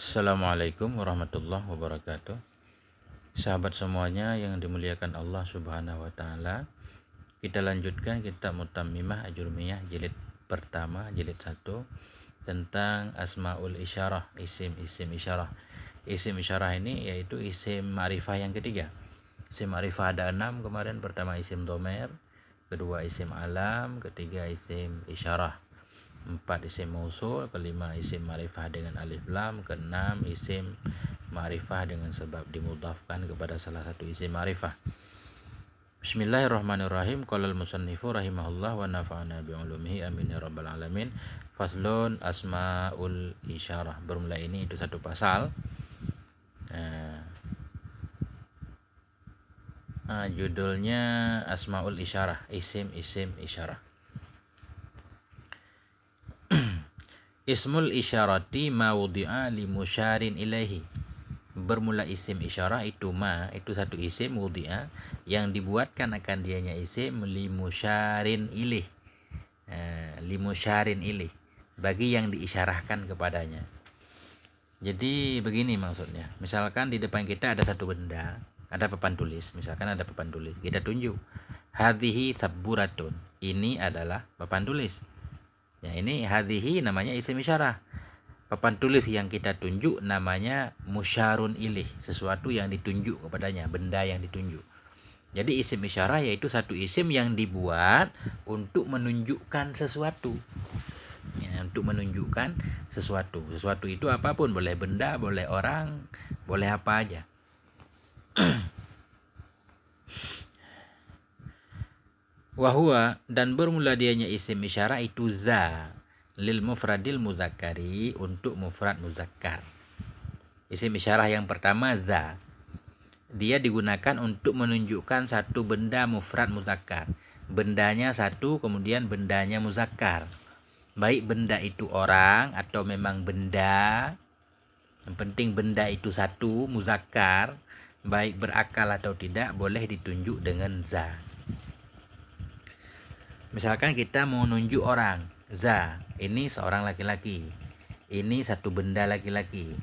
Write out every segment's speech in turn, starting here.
Assalamualaikum warahmatullahi wabarakatuh. Sahabat semuanya yang dimuliakan Allah Subhanahu wa taala. Kita lanjutkan kitab Mutammimah Ajurmiyah jilid pertama, jilid 1 tentang Asmaul Isyarah, isim-isim isyarah. Isim isyarah ini yaitu isim ma'rifah yang ketiga. Isim ma'rifah ada 6 kemarin. Pertama isim domer, kedua isim alam, ketiga isim isyarah, 4 isim mausul, kelima isim ma'rifah dengan alif lam, keenam isim ma'rifah dengan sebab dimudhafkan kepada salah satu isim ma'rifah. Bismillahirrahmanirrahim. Qala al-musannifu rahimahullah wa nafa'ana bi'ulumihi amin ya rabbal alamin. Faslun asmaul isyarah. Bermula ini itu satu pasal. Judulnya asmaul isyarah, isim-isim isyarah. Ismul isyarati ma wudi'a li musyarin ilaihi. Bermula isim isyarah itu itu satu isim wudi'a yang dibuatkan akan dianya isim li musyarin ilaih. Li musyarin ilaih, bagi yang diisyarahkan kepadanya. Jadi begini maksudnya. Misalkan di depan kita ada satu benda, ada papan tulis, misalkan ada papan tulis. Kita tunjuk hadhihi sabburatun. Ini adalah papan tulis. Ya, ini hadhihi namanya isim isyarah. Papan tulis yang kita tunjuk namanya musyarun ilaih, sesuatu yang ditunjuk kepadanya, benda yang ditunjuk. Jadi isim isyarah yaitu satu isim yang dibuat untuk menunjukkan sesuatu. Ya, untuk menunjukkan sesuatu. Sesuatu itu apapun, boleh benda, boleh orang, boleh apa aja. Wahua, dan bermula dianya isim isyarah itu za lil mufradil muzakkari, untuk mufrad muzakkar. Isim isyarah yang pertama za, dia digunakan untuk menunjukkan satu benda mufrad muzakkar. Bendanya satu, kemudian bendanya muzakkar. Baik benda itu orang atau memang benda, yang penting benda itu satu, muzakkar, baik berakal atau tidak, boleh ditunjuk dengan za. Misalkan kita mau nunjuk orang, za, ini seorang laki-laki, ini satu benda laki-laki.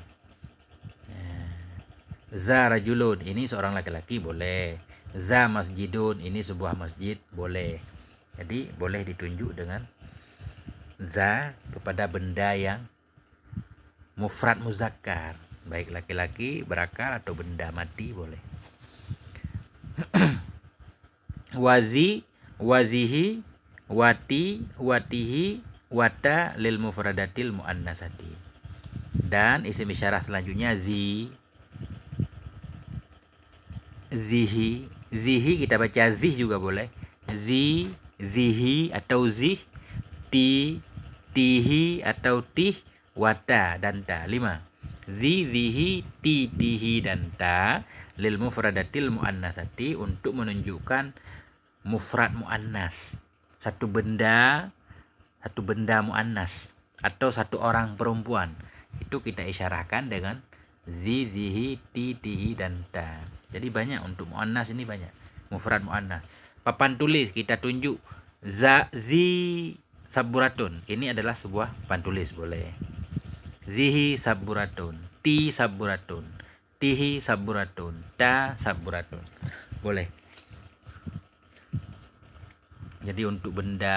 Za rajulun, ini seorang laki-laki, boleh. Za masjidun, ini sebuah masjid, boleh. Jadi boleh ditunjuk dengan za kepada benda yang mufrad muzakkar, baik laki-laki, berakal atau benda mati, boleh. Wazi, wazihi, wati, watihi, wata lil mufradatil muannasati. Dan isim isyarah selanjutnya zi, zihi. Zihi kita baca zih juga boleh. Zi, zihi atau zih, ti, tihi atau tih, wata dan ta. 5. Zi, zihi, ti, tihi dan ta lil mufradatil muannasati, untuk menunjukkan mufrad muannas, satu benda muannas atau satu orang perempuan. Itu kita isyarahkan dengan zi, zihi, ti, tihi dan ta. Jadi banyak untuk muannas, ini banyak mufrad muannas. Papan tulis kita tunjuk za, zi saburatun, ini adalah sebuah papan tulis, boleh. Zihi saburatun, ti saburatun, tihi saburatun, ta saburatun, boleh. Jadi untuk benda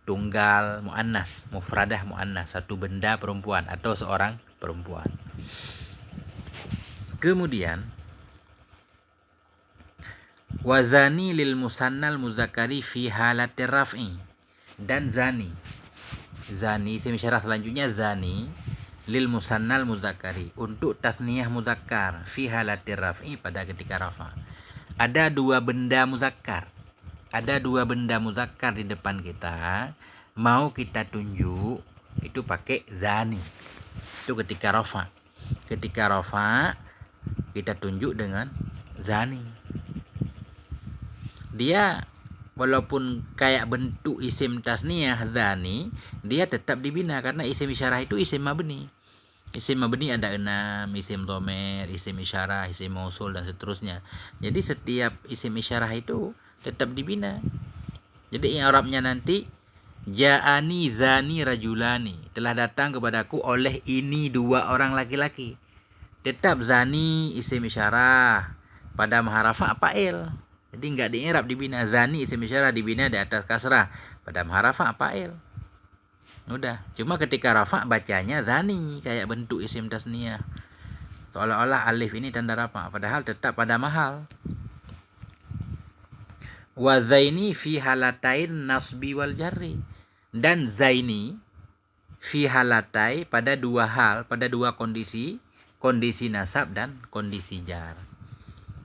tunggal muannas, mufradah muannas, satu benda perempuan atau seorang perempuan. Kemudian wazani lil musannal muzakkari fi halatir raf'i, dan zani. Zani isim isyarah selanjutnya zani lil musannal muzakkari, untuk tasniyah muzakkar, fi halatir raf'i, pada ketika rafa. Ada dua benda muzakkar. Ada dua benda muzakkar di depan kita, mau kita tunjuk, itu pakai zani. Itu ketika rafa. Ketika rafa kita tunjuk dengan zani. Dia walaupun kayak bentuk isim tasniyah zani, dia tetap dibina karena isim isyarah itu isim mabni. Isim mabni ada 6, isim dhamir, isim isyarah, isim mausul dan seterusnya. Jadi setiap isim isyarah itu tetap dibina. Jadi i'rabnya nanti Ja'ani zani rajulani, telah datang kepadaku oleh ini dua orang laki-laki. Tetap zani isim isyarah, pada maharafa fa'il. Jadi enggak di-i'rab, dibina. Zani isim isyarah dibina di atas kasrah, pada maharafa fa'il. Udah, cuma ketika rafa bacanya zani, kayak bentuk isim tasniyah. Seolah-olah alif ini tanda rafa, padahal tetap pada mahal. Wa zaini fi halatain nasbi wal jarri. Dan zaini fi halatai pada dua hal, pada dua kondisi, kondisi nasab dan kondisi jar.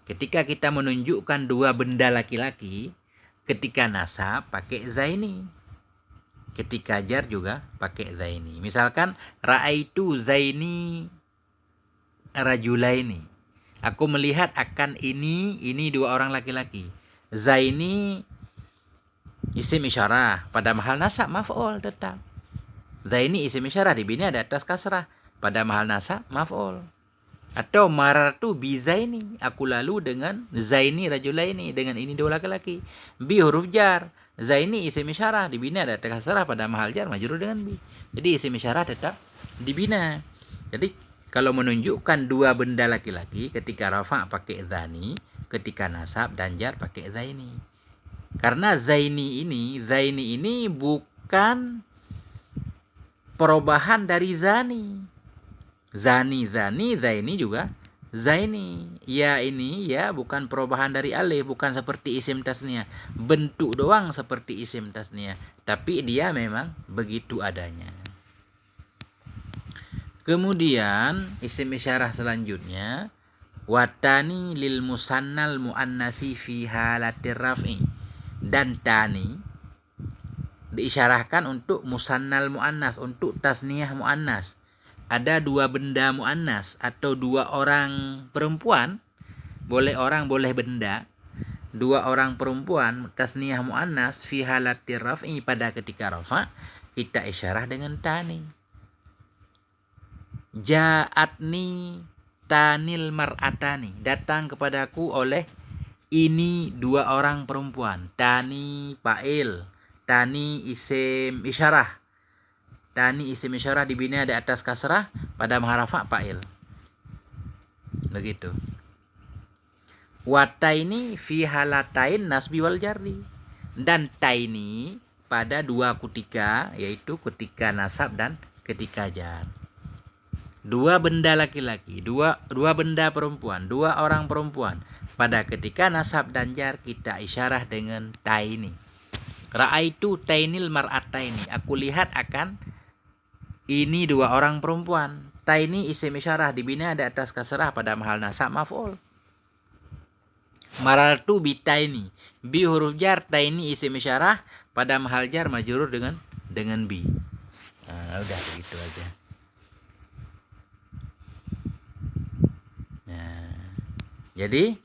Ketika kita menunjukkan dua benda laki-laki, ketika nasab pakai zaini, ketika jar juga pakai zaini. Misalkan ra'aitu zaini rajulaini, aku melihat akan ini dua orang laki-laki. Zaini isim isyarah, pada mahal nasab maf'ul tetap. Zaini isim isyarah dibina di atas kasrah, pada mahal nasab maf'ul. Atau marartu bi zaini, aku lalu dengan zaini rajulaini, dengan ini dua laki-laki. Bi huruf jar, zaini isim isyarah dibina di atas kasrah, pada mahal jar majrur dengan bi. Jadi isim isyarah tetap dibina. Jadi kalau menunjukkan dua benda laki-laki, ketika rafa pakai zani, ketika nasab dan jar pakai zaini. Karena zaini ini bukan perubahan dari zani. Zani, zaini juga zaini. Ya ini ya bukan perubahan dari alif, bukan seperti isim tasniyah. Bentuk doang seperti isim tasniyah, tapi dia memang begitu adanya. Kemudian isim isyarah selanjutnya, watani lil musannal muannasi fi halatir raf'i. Dan tani diisyarahkan untuk musannal muannas, untuk tasniyah muannas. Ada dua benda muannas atau dua orang perempuan, boleh orang boleh benda, dua orang perempuan tasniyah muannas fi halatir raf'i, pada ketika rafa kita isyarah dengan tani. Ja'atni tanil mar'atani, datang kepadaku oleh ini dua orang perempuan. Tani fa'il, tani isim isyarah. Tani isim isyarah dibina di atas kasrah, pada maharafa fa'il. Begitu. Wataini fi halatain nasbi wal jarri. Dan taini pada dua ketika, yaitu ketika nasab dan ketika jar. Dua benda laki-laki, dua benda perempuan, dua orang perempuan. Pada ketika nasab dan jar kita isyarah dengan taini. Ra'aitu tainil mar'ataini, aku lihat akan ini dua orang perempuan. Taini isim isyarah dibina di atas kasrah, pada mahal nasab maf'ul. Marartu bi taini, bi huruf jar, taini isim isyarah, pada mahal jar majrur dengan bi. Nah, udah begitu aja. Nah, jadi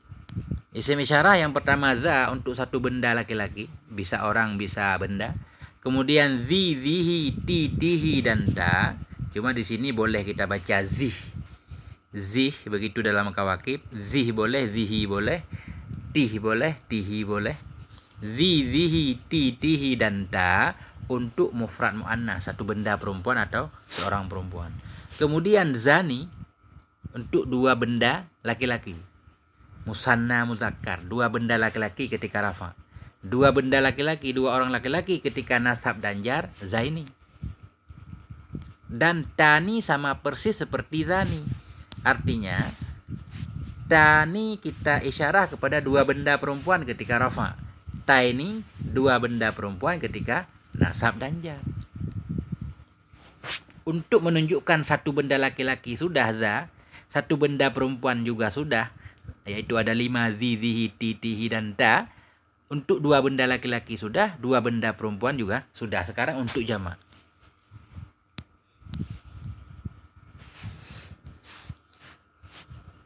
isim isyarah yang pertama za untuk satu benda laki-laki, bisa orang bisa benda. Kemudian zi, zihi, ti, tihi dan ta. Cuma di sini boleh kita baca zih. Zih begitu dalam kawakib. Zih boleh, zihi boleh, tih boleh, tihi boleh. Zi, zihi, ti, tihi dan ta untuk mufrad muannas, satu benda perempuan atau seorang perempuan. Kemudian zani untuk dua benda laki-laki. Musanna muzakkar, dua benda laki-laki ketika rafa. Dua benda laki-laki, dua orang laki-laki ketika nasab dan jar, zaini. Dan tani sama persis seperti zani. Artinya tani kita isyarah kepada dua benda perempuan ketika rafa. Taini dua benda perempuan ketika nasab dan jar. Untuk menunjukkan satu benda laki-laki sudah za, satu benda perempuan juga sudah, yaitu ada 5 zi, zihi, ti, tihi dan ta. Untuk dua benda laki-laki sudah, dua benda perempuan juga sudah. Sekarang untuk jamak.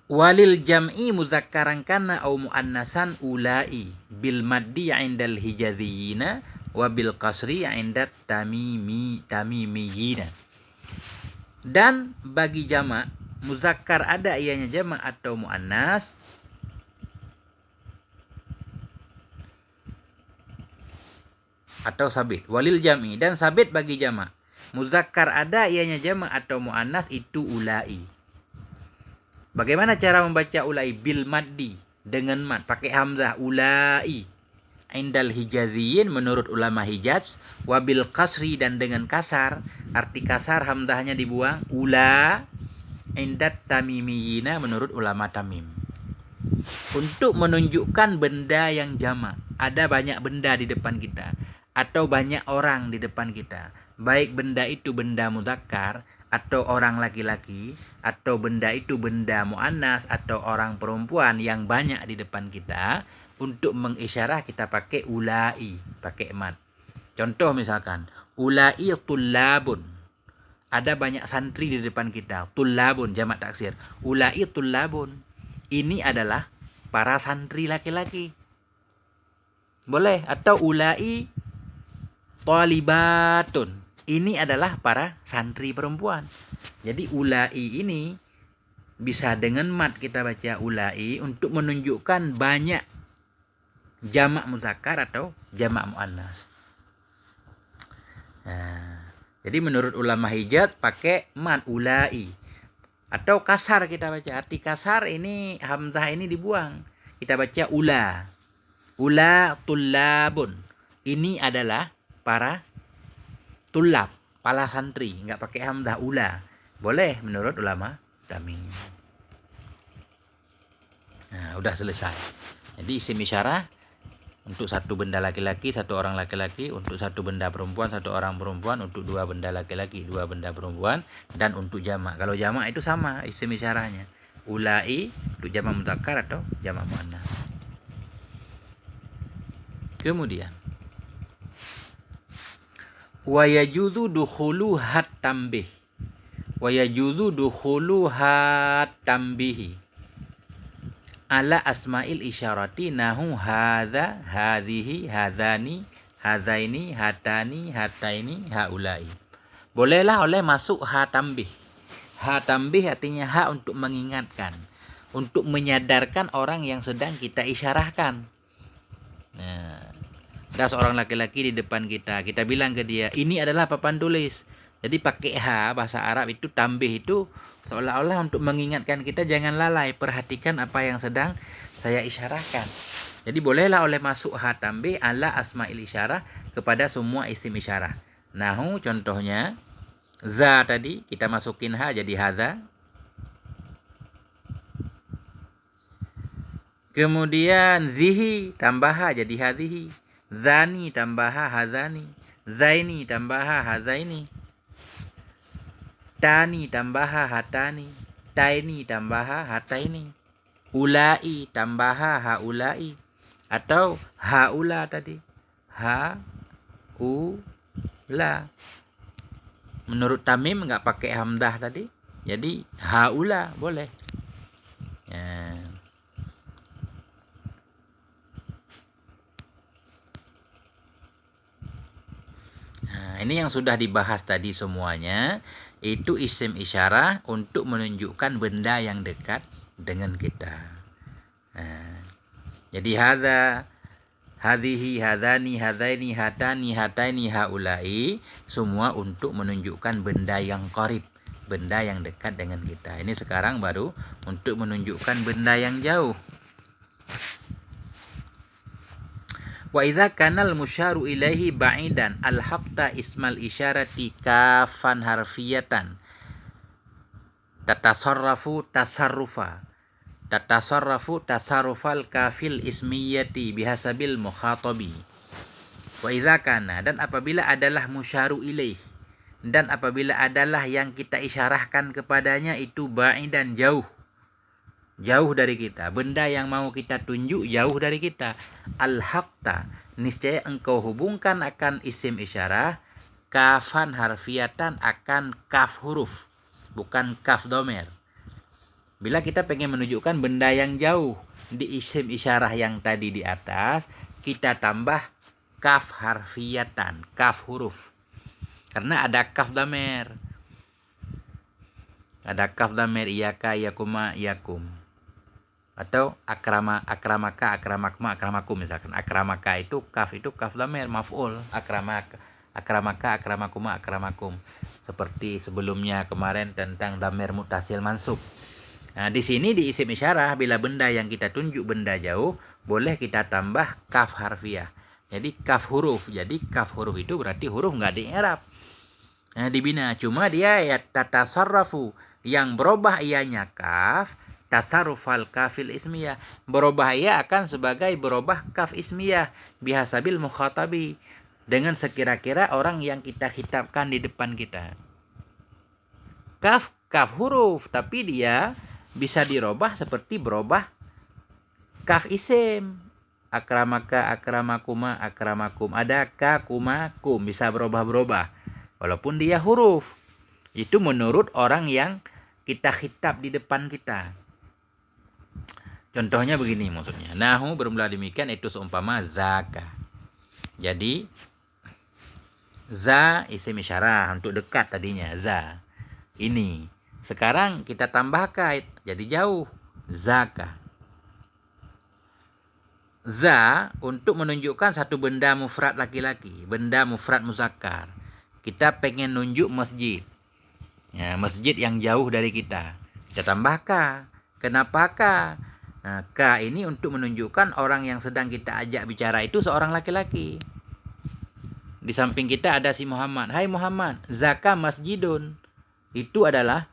Walil jam'i muzakkaran kana au muannasan ulai bil maddi 'indal hijaziyina wa bil qasri 'indat tamimiyina. Dan bagi jamak muzakkar ada ianya jamak atau muannas, atau sabit. Walil jam'i, dan sabit bagi jamak. Muzakkar ada ianya jamak atau muannas itu ulai. Bagaimana cara membaca ulai? Bil maddi, dengan mad, pakai hamzah ulai. Indal hijaziyin menurut ulama Hijaz, wabil kasri, dan dengan kasar, arti kasar hamzahnya dibuang, ula. Indat tamimiyina menurut ulama Tamim. Untuk menunjukkan benda yang jamak, ada banyak benda di depan kita atau banyak orang di depan kita, baik benda itu benda muzakkar atau orang laki-laki, atau benda itu benda muannas atau orang perempuan yang banyak di depan kita, untuk mengisyarah kita pakai ulai, pakai mat. Contoh misalkan ulai tullabun, ada banyak santri di depan kita, tullabun jamak taksir, ulai tullabun, ini adalah para santri laki-laki, boleh. Atau ulai talibatun, ini adalah para santri perempuan. Jadi ulai ini bisa dengan mat kita baca ulai untuk menunjukkan banyak jamak muzakkar atau jamak muannas. Nah, jadi menurut ulama Hijaz pakai mat ulai. Atau kasar kita baca, arti kasar ini hamzah ini dibuang, kita baca ula. Ula tullabun, ini adalah para tulab, para santri, nggak pakai hamzah ula, boleh menurut ulama Tamim. Nah, udah selesai. Jadi isim isyarah untuk satu benda laki-laki, satu orang laki-laki, untuk satu benda perempuan, satu orang perempuan, untuk dua benda laki-laki, dua benda perempuan, dan untuk jamak. Kalau jamak itu sama isim isyarahnya. Ulai untuk jamak mudzakkar atau jamak muannas. Kemudian wa yajuzu dukhulu hat tambih. Wa yajuzu dukhulu hat tambihi ala asma'il isyarati nahu hadza, hadhihi, hadzani, hadzaini, hatani, hataini, haulai. Bolehlah oleh masuk ha tambih. Ha tambih artinya ha untuk mengingatkan, untuk menyadarkan orang yang sedang kita isyarahkan. Nah, ada seorang laki-laki di depan kita, kita bilang ke dia, ini adalah papan tulis. Jadi pakai ha, bahasa Arab itu tambih itu seolah-olah untuk mengingatkan kita jangan lalai, perhatikan apa yang sedang saya isyarahkan. Jadi bolehlah oleh masuk ha tambih ala asma'il isyarah kepada semua isim isyarah. Nahu contohnya za tadi kita masukin ha jadi hadza. Kemudian zihi tambah ha jadi hadhihi. Zani tambah ha hazani. Zaini tambah ha hazaini. Tani tambah ha hatani. Taini tambah ha hataini. Ulai tambah ha haulai. Atau haula tadi. Ha ula. Menurut Tamim nggak pakai hamzah tadi. Jadi haula boleh. Ya. Nah, ini yang sudah dibahas tadi semuanya, itu isim isyarah untuk menunjukkan benda yang dekat dengan kita. Nah, jadi hadza, hadhihi, hadzani, hadzaini, hatani, hataini, haulai, semua untuk menunjukkan benda yang qarib, benda yang dekat dengan kita. Ini sekarang baru untuk menunjukkan benda yang jauh. Wa idza kanal musyaru ilaihi ba'idan alhaqta ismal isyarati kafan harfiyatan tatasarrafu tasarrufal kafil ismiyati bihasabil mukhatabi. Wa idza kana, dan apabila adalah musyaru ilaih, dan apabila adalah yang kita isyarahkan kepadanya itu ba'idan jauh dari kita, benda yang mau kita tunjuk jauh dari kita, al-haqta, niscaya engkau hubungkan akan isim isyarah kafan harfiatan, akan kaf huruf, bukan kaf domer. Bila kita pengen menunjukkan benda yang jauh di isim isyarah yang tadi di atas, kita tambah kaf harfiatan, kaf huruf, karena ada kaf domer. Ada kaf domer iyaka, iyakuma, iyakum. Atau akramaka, akramakma, akramakum misalkan. Akramaka itu kaf dhamir maf'ul. Akramaka, akramakuma, akramakum. Seperti sebelumnya kemarin tentang dhamir mutasil mansub. Nah, di sini di isim isyarah bila benda yang kita tunjuk benda jauh, boleh kita tambah kaf harfiah. Jadi kaf huruf. Jadi kaf huruf itu berarti huruf nggak di-i'rab. Nah, dibina. Cuma dia ya tatasarrafu, yang berubah ianya kaf, tasarrufal kafil ismiyah. Berubah ia akan sebagai berubah kaf ismiyah bihasabil mukhatabi, dengan sekira-kira orang yang kita khitabkan di depan kita. Kaf huruf, tapi dia bisa dirubah seperti berubah kaf isim. Akramaka, akramakuma, akramakum. Ada ka, kuma, kum. Bisa berubah-berubah. Walaupun dia huruf. Itu menurut orang yang kita khitab di depan kita. Contohnya begini maksudnya. Nahu bermula demikian itu seumpama zaka. Jadi za isim isyarah untuk dekat tadinya za. Ini. Sekarang kita tambah kait jadi jauh. Zaka. Za untuk menunjukkan satu benda mufrad laki-laki, benda mufrad muzakkar. Kita pengen nunjuk masjid. Ya, masjid yang jauh dari kita. Kita tambah ka. Kenapa ka? Nah, ka ini untuk menunjukkan orang yang sedang kita ajak bicara itu seorang laki-laki. Di samping kita ada si Muhammad. Hai Muhammad, zaka masjidun. Itu adalah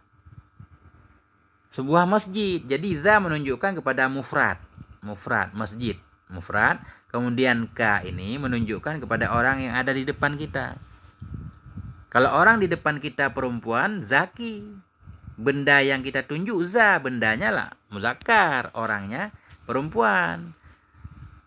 sebuah masjid. Jadi za menunjukkan kepada mufrad, masjid, mufrad. Kemudian ka ini menunjukkan kepada orang yang ada di depan kita. Kalau orang di depan kita perempuan, zaki. Benda yang kita tunjuk za, bendanya lah muzakkar, orangnya perempuan.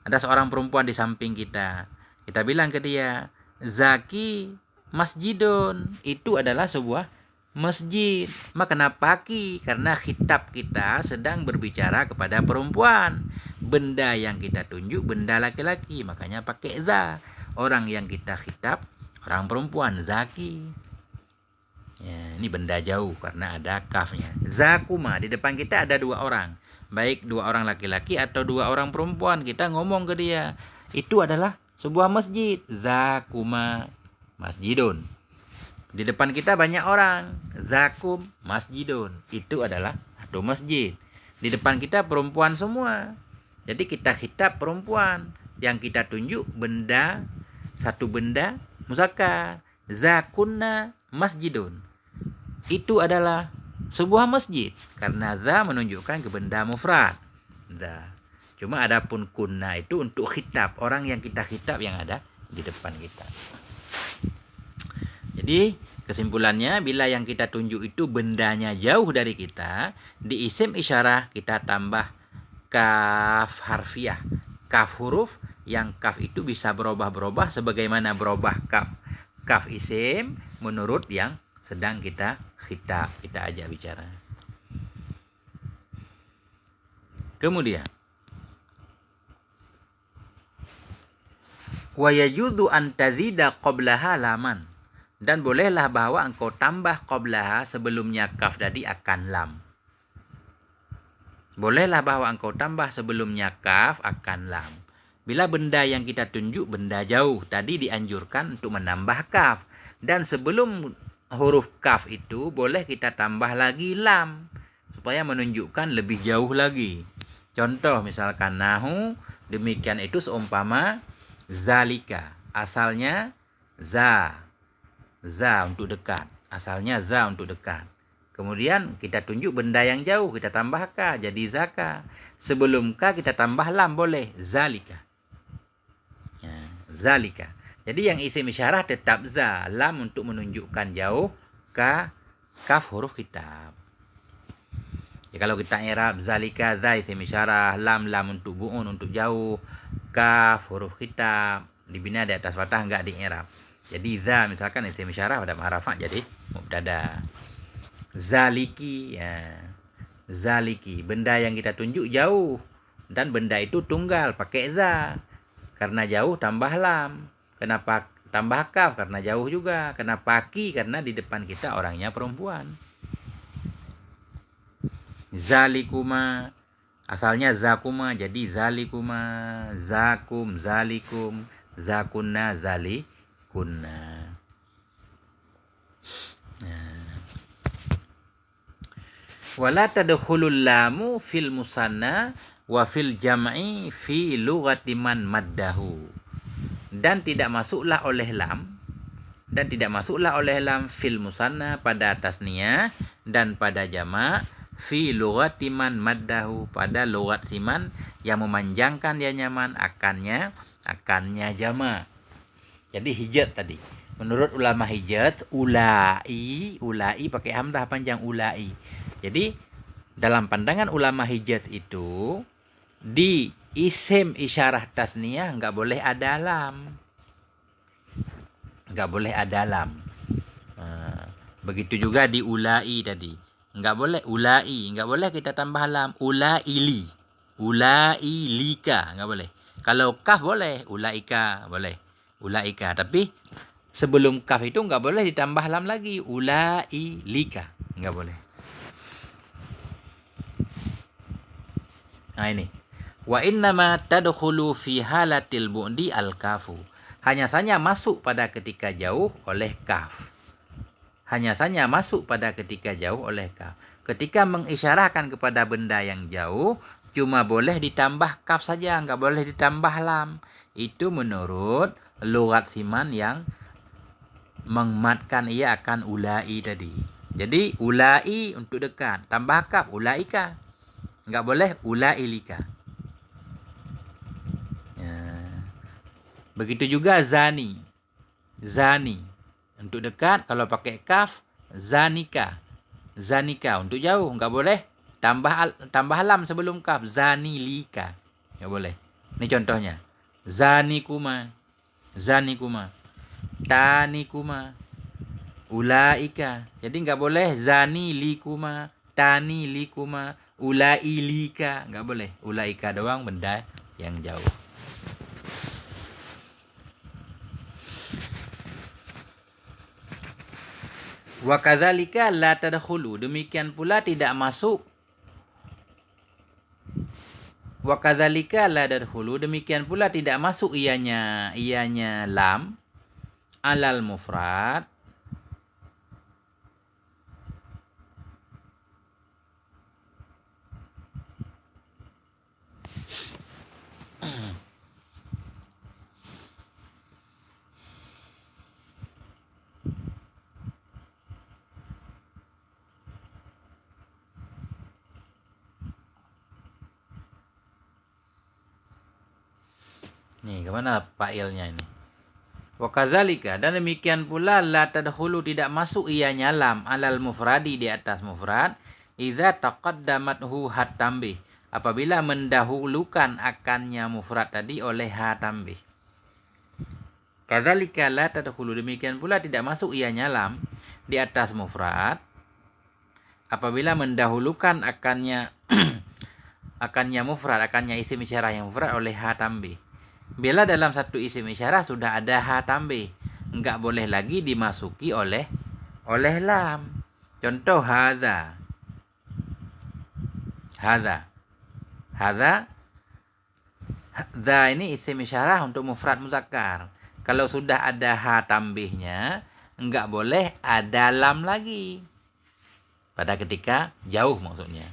Ada seorang perempuan di samping kita. Kita bilang ke dia, zaki masjidun. Itu adalah sebuah masjid. Maka kenapa ki? Karena khitab kita sedang berbicara kepada perempuan. Benda yang kita tunjuk benda laki-laki, makanya pakai za. Orang yang kita khitab orang perempuan, zaki. Ya, ini benda jauh karena ada kafnya. Zakuma, di depan kita ada dua orang. Baik dua orang laki-laki atau dua orang perempuan. Kita ngomong ke dia, itu adalah sebuah masjid. Zakuma masjidun. Di depan kita banyak orang. Zakum masjidun. Itu adalah satu masjid. Di depan kita perempuan semua. Jadi kita khitab perempuan. Yang kita tunjuk benda, satu benda muzakkar. Zakunna masjidun. Itu adalah sebuah masjid. Karena za menunjukkan ke benda mufrad. Za. Cuma adapun kunna itu untuk khitab. Orang yang kita khitab yang ada di depan kita. Jadi kesimpulannya, bila yang kita tunjuk itu bendanya jauh dari kita, di isim isyarah kita tambah kaf harfiah, kaf huruf, yang kaf itu bisa berubah-berubah sebagaimana berubah kaf isim menurut yang sedang kita khitab, kita ajak bicara. Kemudian wa yajuzu an tazida qablaha laman. Dan bolehlah bahwa engkau tambah qablaha sebelumnya kaf tadi akan lam. Bolehlah bahwa engkau tambah sebelumnya kaf akan lam. Bila benda yang kita tunjuk benda jauh, tadi dianjurkan untuk menambah kaf. Dan sebelum huruf kaf itu boleh kita tambah lagi lam. Supaya menunjukkan lebih jauh lagi. Contoh misalkan nahu, demikian itu seumpama zalika. Asalnya za. Za untuk dekat. Asalnya za untuk dekat. Kemudian kita tunjuk benda yang jauh, kita tambah ka, jadi zaka. Sebelum ka kita tambah lam boleh, zalika. Ya, zalika. Jadi yang isim isyarah tetap za, lam untuk menunjukkan jauh, ka, kaf huruf kitab. Ya, kalau kita i'rab zalika za isim isyarah, lam untuk bu'un untuk jauh, kaf huruf kitab, dibina di atas fathah enggak di i'rab. Jadi za misalkan isim isyarah pada ma'rafah jadi mubtada. Zaliki, ya. Zaliki, benda yang kita tunjuk jauh dan benda itu tunggal pakai za. Karena jauh tambah lam. Kenapa tambah kaf? Karena jauh juga. Kenapa ki? Karena di depan kita orangnya perempuan. Zalikuma, Asalnya zakuma jadi zalikuma, zakum, zalikum, zakunna, zalikunna. Wala tadkhulul lamu fil musanna wa fil jam'i fi lughati man maddahu. Dan tidak masuklah oleh lam fil musanna pada tasniyah dan pada jamak fi lughati man maddahu pada lughat siman yang memanjangkan dia nyaman akannya jamak. Jadi hijaz tadi. Menurut ulama hijaz, ulai pakai hamzah panjang ulai. Jadi dalam pandangan ulama hijaz itu di isim isyarah tasniyah enggak boleh ada lam. Enggak boleh ada lam. Begitu juga di ulai tadi. Enggak boleh ulai, enggak boleh kita tambah lam. Ulaili. Ulailika, enggak boleh. Kalau kaf boleh, ulaika boleh. Ulaika, tapi sebelum kaf itu enggak boleh ditambah lam lagi. Ulailika, enggak boleh. Nah ini. Wa innama tadkhulu fi halatil bu'di al-kafu. Hanya saja masuk pada ketika jauh oleh kaf. Hanya saja masuk pada ketika jauh oleh kaf. Ketika mengisyarahkan kepada benda yang jauh, cuma boleh ditambah kaf saja, enggak boleh ditambah lam. Itu menurut lughat siman yang mengematkan ia akan ulai tadi. Jadi ulai untuk dekat, tambah kaf ulaika. Enggak boleh ulailika. Begitu juga zani. Zani untuk dekat, kalau pakai kaf zanika. Zanika untuk jauh enggak boleh tambah lam sebelum kaf, zanilika. Enggak boleh. Ini contohnya. Zanikuma. Zanikuma. Tanikuma. Ulaika. Jadi enggak boleh zanilikuma, tanilikuma, ulailika, enggak boleh. Ulaika doang benda yang jauh. Wa kadzalika la tadkhulu, demikian pula tidak masuk. Wa kadzalika la tadkhulu, demikian pula tidak masuk ianya lam alal mufrad Nih, kemana fa'ilnya ini? Wa kadzalika, dan demikian pula la tadkhulu tidak masuk ianya lam alal mufradi di atas mufrad idza taqaddamathu hat tambih, apabila mendahulukan akannya mufrad tadi oleh ha tambih. Kadzalika la tadkhulu, demikian pula tidak masuk ianya lam di atas mufrad apabila mendahulukan akannya mufrad, akannya isim isyarah yang mufrad oleh ha tambih. Bila dalam satu isim isyarah sudah ada ha tambih, enggak boleh lagi dimasuki oleh lam. Contoh hadza. Hadza. Hadza. Hadza ini isim isyarah untuk mufrad muzakkar. Kalau sudah ada ha tambihnya, enggak boleh ada lam lagi. Pada ketika jauh maksudnya.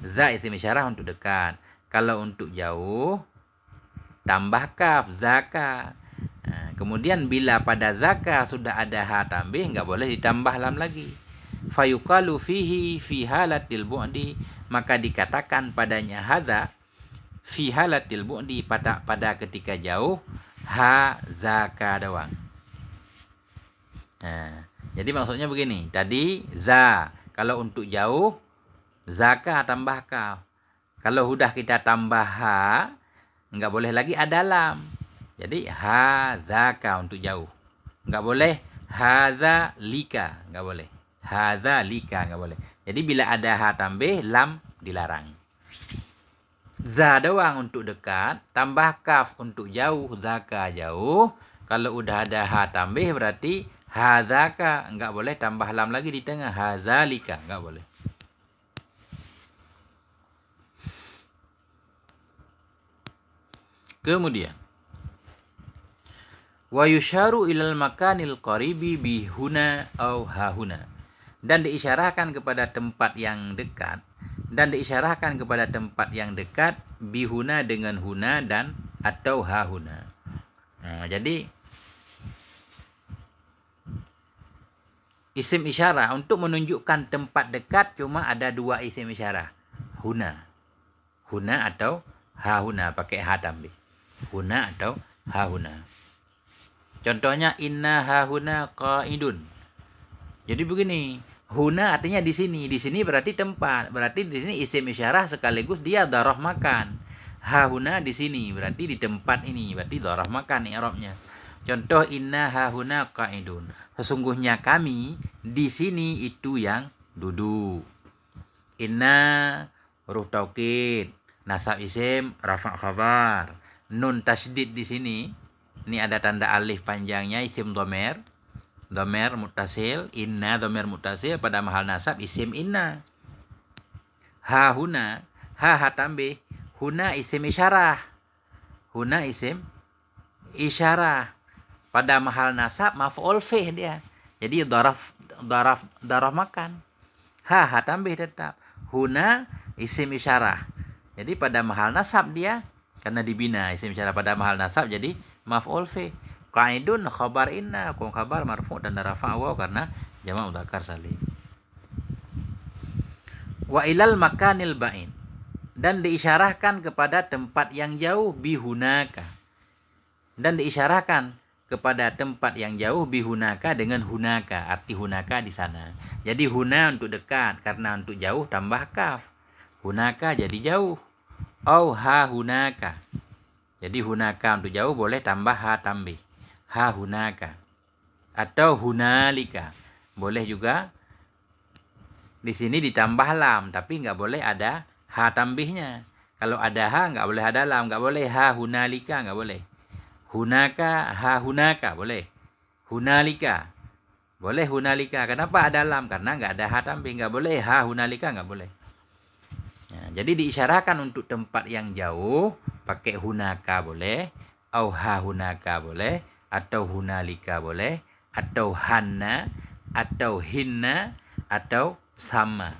Za isim isyarah untuk dekat. Kalau untuk jauh, tambah kaf, zaka. Nah, kemudian bila pada zaka sudah ada ha tambih, enggak boleh ditambah lam lagi. Fayuqalu fihi fi halatil bu'di, maka dikatakan padanya hadza fi halatil bu'di pada ketika jauh, ha zaka doang. Nah, jadi maksudnya begini, tadi za, kalau untuk jauh zaka tambah kaf. Kalau sudah kita tambah ha, enggak boleh lagi ada lam. Jadi ha zaka untuk jauh. Enggak boleh haza lika, enggak boleh. Haza lika enggak boleh. Jadi bila ada ha tambah, lam dilarang. Za doang untuk dekat, tambah kaf untuk jauh, zaka jauh. Kalau udah ada ha tambah berarti hazaka, enggak boleh tambah lam lagi di tengah, hazalika enggak boleh. Kemudian wa yusharu ilal makanil qaribi bihuna au hahuna, dan diisyarahkan kepada tempat yang dekat, bihuna dengan huna dan atau hahuna. Nah, jadi isim isyarah untuk menunjukkan tempat dekat cuma ada dua isim isyarah, huna atau hahuna, pakai ha tambah, huna atau hahuna. Contohnya inna hahuna qaidun. Jadi begini, huna artinya di sini berarti tempat, berarti di sini isim isyarah sekaligus dia dharaf makan. Hahuna di sini berarti di tempat ini, berarti dharaf makan i'rabnya. Contoh inna hahuna qaidun. Sesungguhnya kami di sini itu yang duduk. Inna huruf taukid, nasab isim, rafa' khabar. Nun tasydid di sini. Ini ada tanda alif panjangnya, isim dhamir muttasil, inna dhamir muttasil pada mahal nasab isim inna. Ha huna, ha tambah, huna isim isyarah. Pada mahal nasab maf'ul fih dia. Jadi daraf makan. Ha tambah tetap. Huna isim isyarah. Jadi pada mahal nasab dia, karena dibina isim isyarah pada mahal nasab jadi maf'ul fi. Qaidun khabar inna, hukum khabar marfu' dan rafa' waw karena jamak mudzakkar salim. Wa ilal makanil ba'in, dan diisyarahkan kepada tempat yang jauh bihunaka. Dengan hunaka, arti hunaka di sana. Jadi huna untuk dekat, karena untuk jauh tambah kaf. Hunaka jadi jauh. Au ha hunaka. Jadi hunaka untuk jauh boleh tambah ha tambah. Ha hunaka. Atau hunalika. Boleh juga di sini ditambah lam, tapi nggak boleh ada ha tambihnya. Kalau ada ha nggak boleh ada lam, nggak boleh ha hunalika, nggak boleh. Hunaka, ha hunaka, boleh. Hunalika, boleh hunalika. Kenapa ada lam? Karena nggak ada ha tambih, nggak boleh ha hunalika, nggak boleh. Nah, jadi diisyarahkan untuk tempat yang jauh pakai hunaka boleh, au ha hunaka boleh, atau hunalika boleh, atau hanna, atau hinna, atau sama.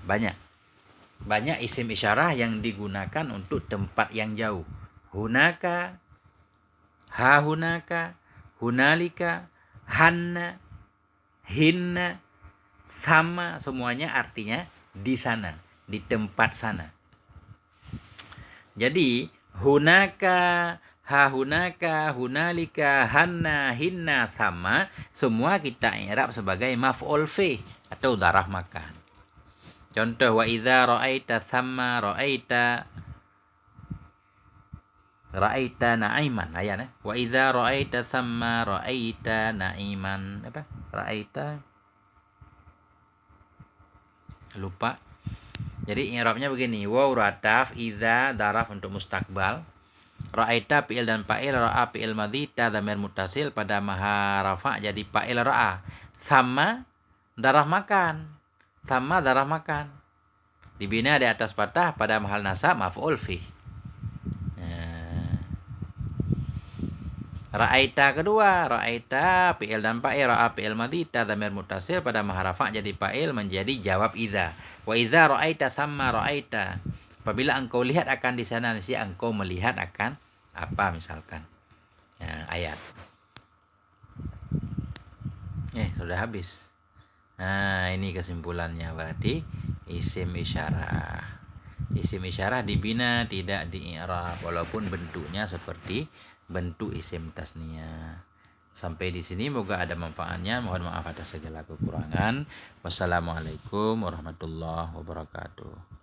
Banyak isim isyarah yang digunakan untuk tempat yang jauh. Hunaka, ha hunaka, hunalika, hanna, hinna, sama, semuanya artinya di sana, di tempat sana. Jadi hunaka, ha hunaka, hunalika, hanna, hinna, sama, semua kita i'rab sebagai maf'ul fi atau dharaf makan. Contoh wa idza ra'aita thamma ra'aita na'iman, ayat wa idza ra'aita thamma ra'aita na'iman, apa? Ra'aita lupa. Jadi i'rabnya begini, waw rataf, idza daraf untuk mustakbal, ra'aita fi'il dan fa'il, ra'a fi'il madhi, ta dhamir muttasil pada maha rafa' jadi fa'il ra'a. Sama daraf makan. Dibina di atas fathah pada mahal nasab maf'ul fi. Ra'aita kedua, ra'aita fi'il dan fa'il, ra'a fi'il madhi, ta dhamir muttasil pada maha rafa' jadi fa'il menjadi jawab idza. Wa idza ra'aita samma ra'aita. Apabila engkau lihat akan di sana, engkau melihat akan apa misalkan. Ayat. Sudah habis. Nah, ini kesimpulannya, berarti isim isyarah. Isim isyarah dibina, tidak di-i'rab, walaupun bentuknya seperti bentuk isim tasniyah. Sampai di sini moga ada manfaatnya. Mohon maaf atas segala kekurangan. Wassalamualaikum warahmatullahi wabarakatuh.